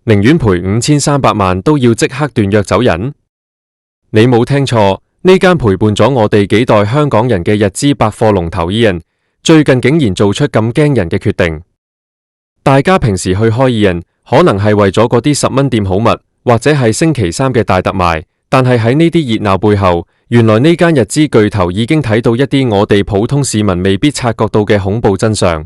寧願賠5300萬都要即刻斷約走人？你冇聽錯，呢間陪伴咗我哋幾代香港人嘅日資百貨龍頭 Ian， 最近竟然做出咁驚人嘅決定。大家平時去開 Ian， 可能係為咗嗰啲10蚊店好物，或者係星期三嘅大特賣，但係喺呢啲熱鬧背後，原來呢間日資巨頭已經睇到一啲我哋普通市民未必察覺到嘅恐怖真相。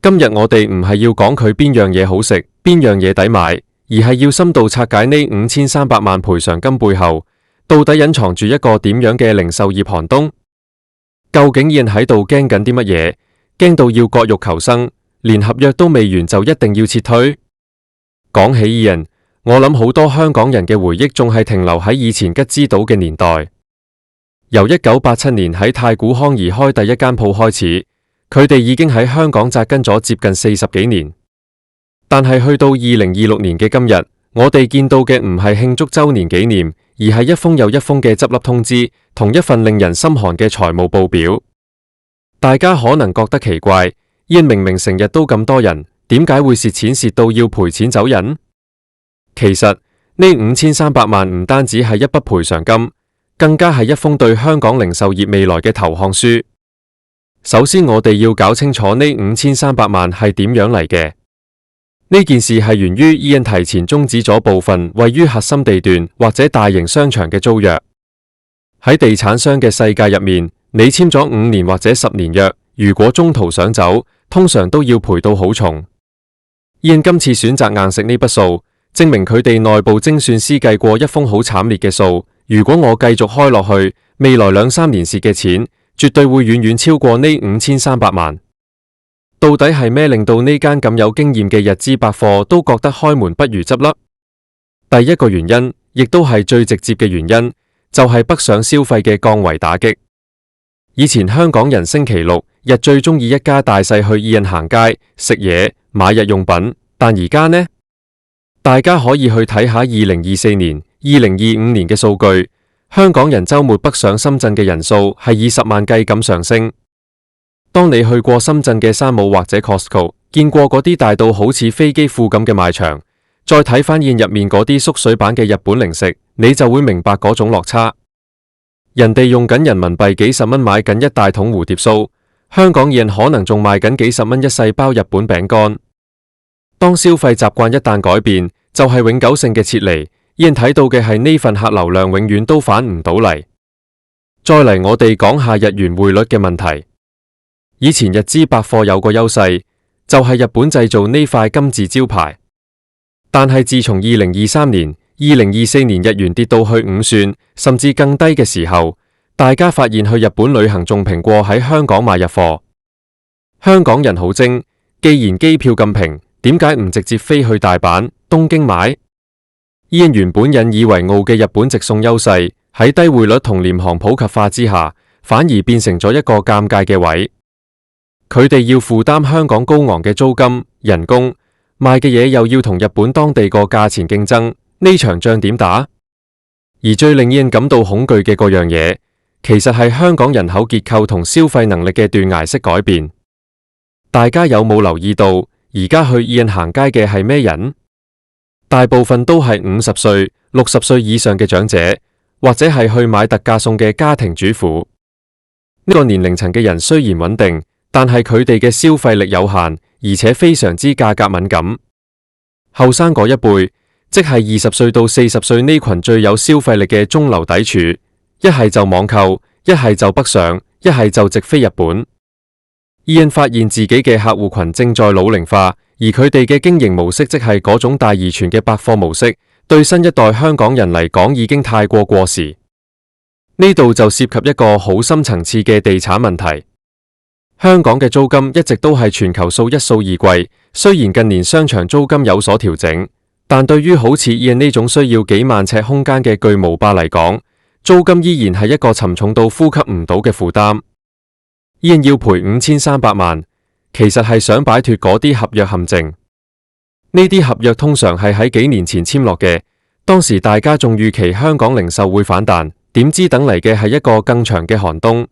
今日我哋唔係要講佢邊樣嘢好食，邊樣嘢抵買，而係要深度拆解呢5300萬賠償金背後，到底隱藏住一個點樣嘅零售業寒冬？究竟Ian喺度驚緊啲乜嘢？驚到要割肉求生，連合約都未完就一定要撤退？講起Ian，我諗好多香港人嘅回憶仲係停留喺以前吉之島嘅年代。由1987年喺太古康怡開第一間鋪開始，佢哋已經喺香港紮根咗接近40幾年。但係去到2026年嘅今日，我哋見到嘅唔係慶祝週年紀念，而係一封又一封嘅執笠通知，同一份令人心寒嘅財務報表。大家可能覺得奇怪，Ian明明成日都咁多人，點解會蝕錢蝕到要賠錢走人？其實呢5300萬唔單止係一筆賠償金，更加係一封對香港零售業未來嘅投降書。首先我哋要搞清楚呢5300萬係點樣嚟嘅。呢件事係源於Ian提前終止咗部分位於核心地段或者大型商場嘅租約。喺地產商嘅世界入面，你簽咗5年或者10年約，如果中途想走，通常都要賠到好重。Ian今次選擇硬食呢筆數，證明佢哋內部精算師計過一封好慘烈嘅數。如果我繼續開落去，未來2-3年蝕嘅錢，絕對會遠遠超過呢5300萬。到底係咩令到呢間咁有經驗嘅日資百貨都覺得開門不如執笠？第一個原因，亦都係最直接嘅原因，就係北上消費嘅降維打擊。以前香港人星期六日最中意一家大細去Ian行街食嘢買日用品，但而家呢？大家可以去睇下2024年、2025年嘅數據，香港人週末北上深圳嘅人數係以10萬計咁上升。當你去過深圳嘅山姆或者 Costco， 見過嗰啲大到好似飛機庫咁嘅賣場，再睇返Ian入面嗰啲縮水版嘅日本零食，你就會明白嗰種落差。人哋用緊人民幣幾十蚊買緊一大桶蝴蝶酥，香港Ian可能仲賣緊幾十蚊一細包日本餅乾。當消費習慣一旦改變，就係永久性嘅撤離。Ian睇到嘅係呢份客流量永遠都返唔到嚟。再嚟我哋講下日元匯率嘅問題。以前日資百貨有個優勢，就係日本製造呢塊金字招牌。但係自從2023年、2024年日元跌到去5算甚至更低嘅時候，大家發現去日本旅行仲平過喺香港買日貨。香港人好精，既然機票咁平，點解唔直接飛去大阪、東京買？Ian原本引以為傲嘅日本直送優勢，喺低匯率同廉航普及化之下，反而變成咗一個尷尬嘅位。佢哋要負擔香港高昂嘅租金、人工，賣嘅嘢又要同日本當地個價錢競爭，呢場仗點打？而最令Ian感到恐懼嘅嗰樣嘢，其實係香港人口結構同消費能力嘅斷崖式改變。大家有冇留意到，而家去Ian行街嘅係咩人？大部分都係50歲、60歲以上嘅長者，或者係去買特價送嘅家庭主婦。呢個年齡層嘅人雖然穩定，但係佢哋嘅消費力有限，而且非常之價格敏感。後生嗰一輩，即係20歲到40歲呢群最有消費力嘅中流砥柱，一係就網購，一係就北上，一係就直飛日本。Ian發現自己嘅客戶群正在老齡化，而佢哋嘅經營模式即係嗰種大而全嘅百貨模式，對新一代香港人嚟講已經太過過時。呢度就涉及一個好深層次嘅地產問題。香港嘅租金一直都係全球數一數二貴，雖然近年商場租金有所調整，但對於好似Ian呢種需要幾萬尺空間嘅巨無霸嚟講，租金依然係一個沉重到呼吸唔到嘅負擔。Ian要賠5300萬，其實係想擺脫嗰啲合約陷阱。呢啲合約通常係喺幾年前簽落嘅，當時大家仲預期香港零售會反彈，點知等嚟嘅係一個更長嘅寒冬。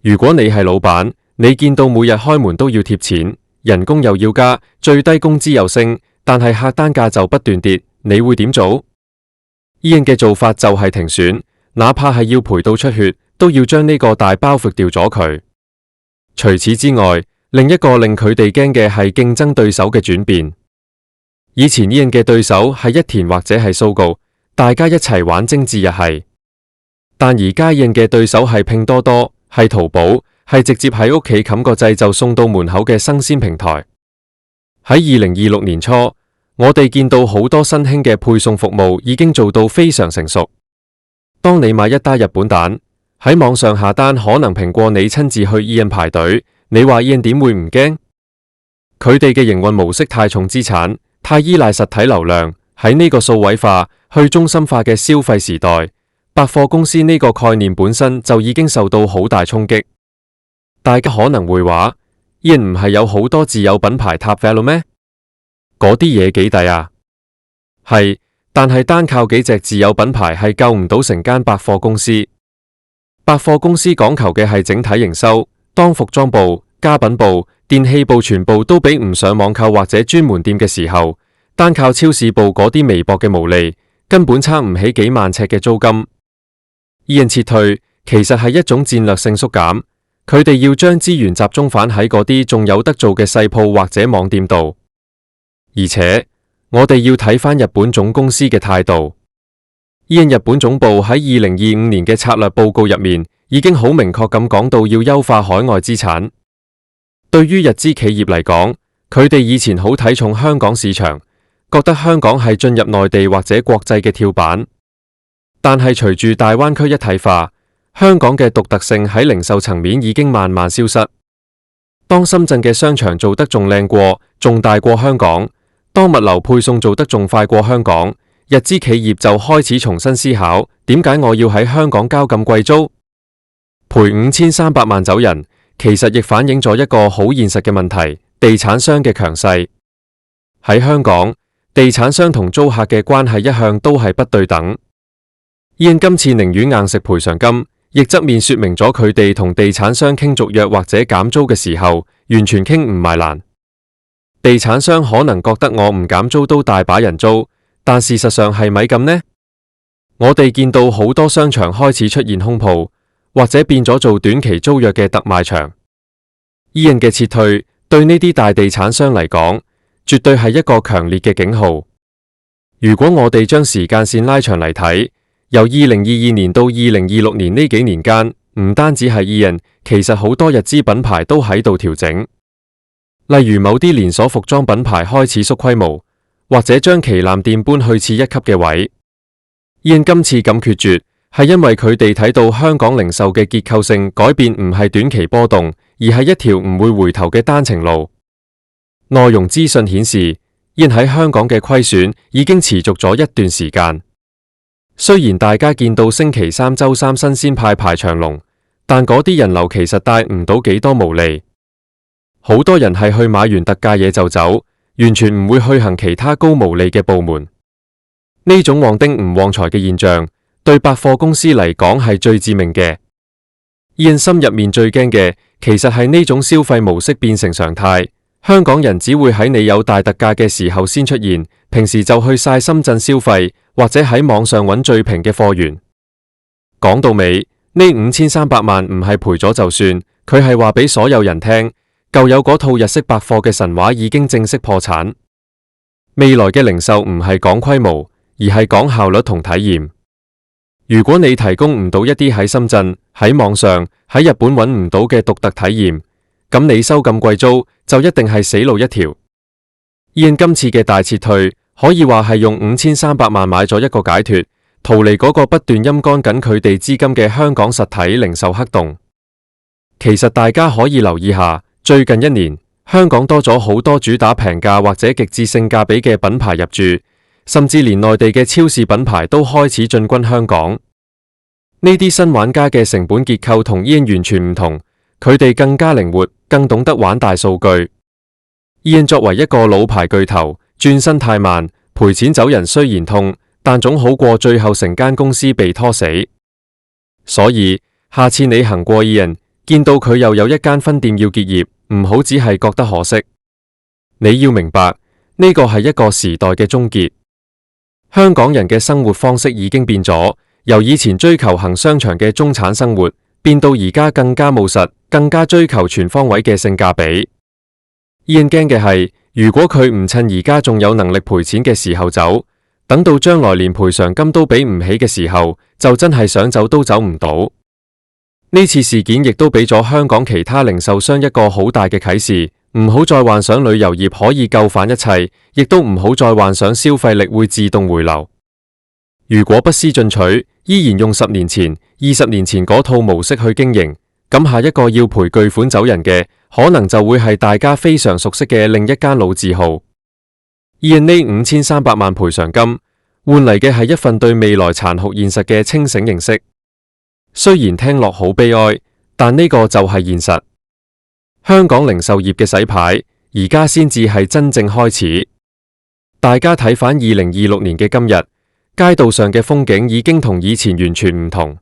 如果你係老闆，你見到每日開門都要貼錢，人工又要加，最低工資又升，但係客單價就不斷跌，你會點做？Ian嘅做法就係停損，哪怕係要賠到出血，都要將呢個大包袱掉咗佢。除此之外，另一個令佢哋驚嘅係競爭對手嘅轉變。以前Ian嘅對手係一田或者係Sogo，大家一齊玩精緻日系，但而家Ian嘅對手係拼多多，係淘寶，係直接喺屋企冚個掣就送到門口嘅生鮮平台。喺2026年初，我哋見到好多新興嘅配送服務已經做到非常成熟。當你買一打日本蛋，喺網上下單可能平過你親自去Ian排隊，你話Ian點會唔驚？佢哋嘅營運模式太重資產，太依賴實體流量。喺呢個數位化、去中心化嘅消費時代，百貨公司呢個概念本身就已經受到好大衝擊。大家可能會話，Ian唔係有好多自有品牌 Top Value 咩？嗰啲嘢幾抵啊？係，但係單靠幾隻自有品牌係救唔到成間百貨公司。百貨公司講求嘅係整體營收，當服裝部、家品部、電器部全部都比唔上網購或者專門店嘅時候，單靠超市部嗰啲微薄嘅毛利，根本撐唔起幾萬尺嘅租金。Ian撤退其實係一種戰略性縮減，佢哋要將資源集中返喺嗰啲仲有得做嘅細鋪或者網店度。而且我哋要睇返日本總公司嘅態度。Ian日本總部喺2025年嘅策略報告入面已經好明確咁講到要優化海外資產。對於日資企業嚟講，佢哋以前好睇重香港市場，覺得香港係進入內地或者國際嘅跳板。但係隨住大灣區一體化，香港嘅獨特性喺零售層面已經慢慢消失。當深圳嘅商場做得仲靚過、仲大過香港，當物流配送做得仲快過香港，日資企業就開始重新思考，點解我要喺香港交咁貴租？賠5300萬走人，其實亦反映咗一個好現實嘅問題：地產商嘅強勢。喺香港，地產商同租客嘅關係一向都係不對等。Ian今次寧願硬食賠償金，亦側面說明咗佢哋同地產商傾續約或者減租嘅時候，完全傾唔埋欄。地產商可能覺得我唔減租都大把人租，但事實上係咪咁呢？我哋見到好多商場開始出現空鋪，或者變咗做短期租約嘅特賣場。Ian嘅撤退對呢啲大地產商嚟講，絕對係一個強烈嘅警號。如果我哋將時間線拉長嚟睇，由2022年到2026年呢幾年間，唔單止係Ian，其實好多日資品牌都喺度調整。例如某啲連鎖服裝品牌開始縮規模，或者將旗艦店搬去次一級嘅位。Ian今次咁決絕，係因為佢哋睇到香港零售嘅結構性改變唔係短期波動，而係一條唔會回頭嘅單程路。內容資訊顯示，Ian喺香港嘅虧損已經持續咗一段時間。雖然大家見到星期三、周三新鮮派排長龍，但嗰啲人流其實帶唔到幾多毛利。好多人係去買完特價嘢就走，完全唔會去行其他高毛利嘅部門。呢種旺丁唔旺財嘅現象，對百貨公司嚟講係最致命嘅。Ian心入面最驚嘅，其實係呢種消費模式變成常態。香港人只會喺你有大特價嘅時候先出現，平時就去晒深圳消費，或者喺網上揾最平嘅貨源。講到尾，呢5300萬唔係賠咗就算，佢係話俾所有人聽，舊有嗰套日式百貨嘅神話已經正式破產。未來嘅零售唔係講規模，而係講效率同體驗。如果你提供唔到一啲喺深圳、喺網上、喺日本揾唔到嘅獨特體驗，咁你收咁貴租就一定係死路一條。Ian今次嘅大撤退可以話係用5300萬買咗一個解脫，逃離嗰個不斷陰乾緊佢哋資金嘅香港實體零售黑洞。其實大家可以留意下，最近一年香港多咗好多主打平價或者極致性價比嘅品牌入駐，甚至連內地嘅超市品牌都開始進軍香港。呢啲新玩家嘅成本結構同Ian完全唔同，佢哋更加靈活，更懂得玩大數據。Ian作為一個老牌巨頭，轉身太慢，賠錢走人雖然痛，但總好過最後成間公司被拖死。所以下次你行過Ian，見到佢又有一間分店要結業，唔好只係覺得可惜。你要明白，呢個係一個時代嘅終結。香港人嘅生活方式已經變咗，由以前追求行商場嘅中產生活，變到而家更加務實，更加追求全方位嘅性價比。Ian驚嘅係，如果佢唔趁而家仲有能力賠錢嘅時候走，等到將來連賠償金都俾唔起嘅時候，就真係想走都走唔到。呢次事件亦都俾咗香港其他零售商一個好大嘅啟示，唔好再幻想旅遊業可以救返一切，亦都唔好再幻想消費力會自動回流。如果不思進取，依然用10年前、20年前嗰套模式去經營，咁下一個要賠巨款走人嘅，可能就會係大家非常熟悉嘅另一間老字號。Ian呢5300萬賠償金，換嚟嘅係一份對未來殘酷現實嘅清醒認識。雖然聽落好悲哀，但呢個就係現實。香港零售業嘅洗牌，而家先至係真正開始。大家睇返2026年嘅今日，街道上嘅風景已經同以前完全唔同。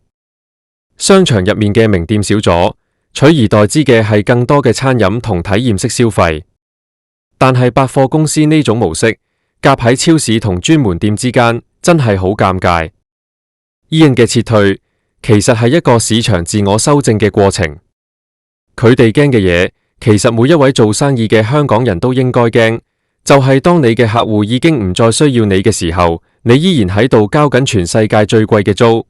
商場入面嘅名店少咗，取而代之嘅係更多嘅餐飲同體驗式消費。但係百貨公司呢種模式，夾喺超市同專門店之間，真係好尷尬。Ian嘅撤退，其實係一個市場自我修正嘅過程。佢哋驚嘅嘢，其實每一位做生意嘅香港人都應該驚，就係當你嘅客戶已經唔再需要你嘅時候，你依然喺度交緊全世界最貴嘅租。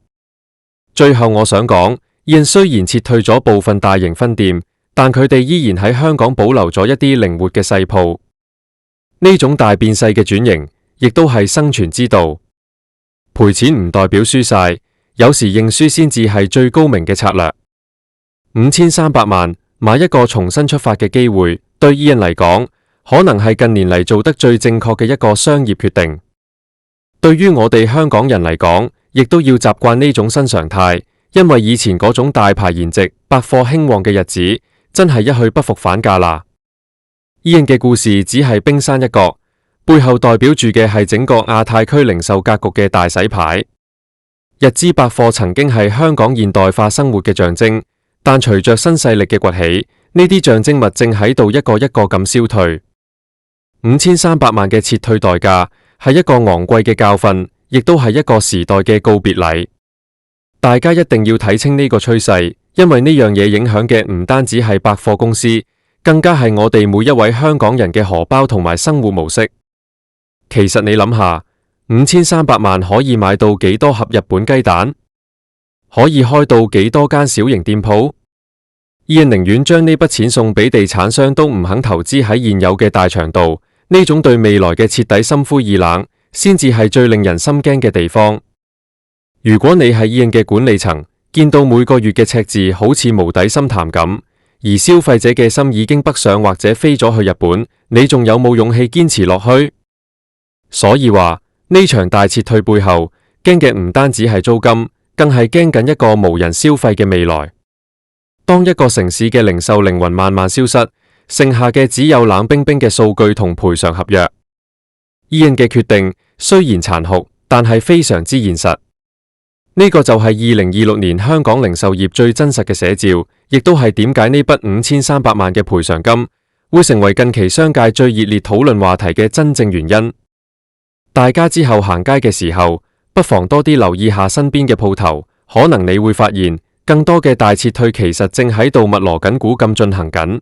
最後我想講，Ian雖然撤退咗部分大型分店，但佢哋依然喺香港保留咗一啲靈活嘅細鋪。呢種大變細嘅轉型，亦都係生存之道。賠錢唔代表輸晒，有時認輸先至係最高明嘅策略。5300萬買一個重新出發嘅機會，對Ian嚟講，可能係近年嚟做得最正確嘅一個商業決定。對於我哋香港人嚟講，亦都要習慣呢種新常態，因為以前嗰種大排筵席、百貨興旺嘅日子，真係一去不復返㗎啦。Ian嘅故事只係冰山一角，背後代表住嘅係整個亞太區零售格局嘅大洗牌。日資百貨曾經係香港現代化生活嘅象徵，但隨着新勢力嘅崛起，呢啲象徵物正喺度一個一個咁消退。5300萬嘅撤退代價係一個昂貴嘅教訓，亦都係一個時代嘅告別禮。大家一定要睇清呢個趨勢，因為呢樣嘢影響嘅唔單止係百貨公司，更加係我哋每一位香港人嘅荷包同埋生活模式。其實你諗下，5300萬可以買到幾多盒日本雞蛋？可以開到幾多間小型店鋪？Ian寧願將呢筆錢送俾地產商，都唔肯投資喺現有嘅大場度。呢種對未來嘅徹底心灰意冷，先至係最令人心驚嘅地方。如果你係Ian嘅管理層，見到每個月嘅赤字好似無底深潭咁，而消費者嘅心已經北上或者飛咗去日本，你仲有冇勇氣堅持落去？所以話呢場大撤退背後，驚嘅唔單止係租金，更係驚緊一個無人消費嘅未來。當一個城市嘅零售靈魂慢慢消失，剩下嘅只有冷冰冰嘅數據同賠償合約。Ian嘅決定雖然殘酷，但係非常之現實。呢個就係2026年香港零售業最真實嘅寫照，亦都係點解呢筆5300萬嘅賠償金會成為近期商界最熱烈討論話題嘅真正原因。大家之後行街嘅時候，不妨多啲留意下身邊嘅鋪頭，可能你會發現更多嘅大撤退其實正喺度密鑼緊鼓咁進行緊。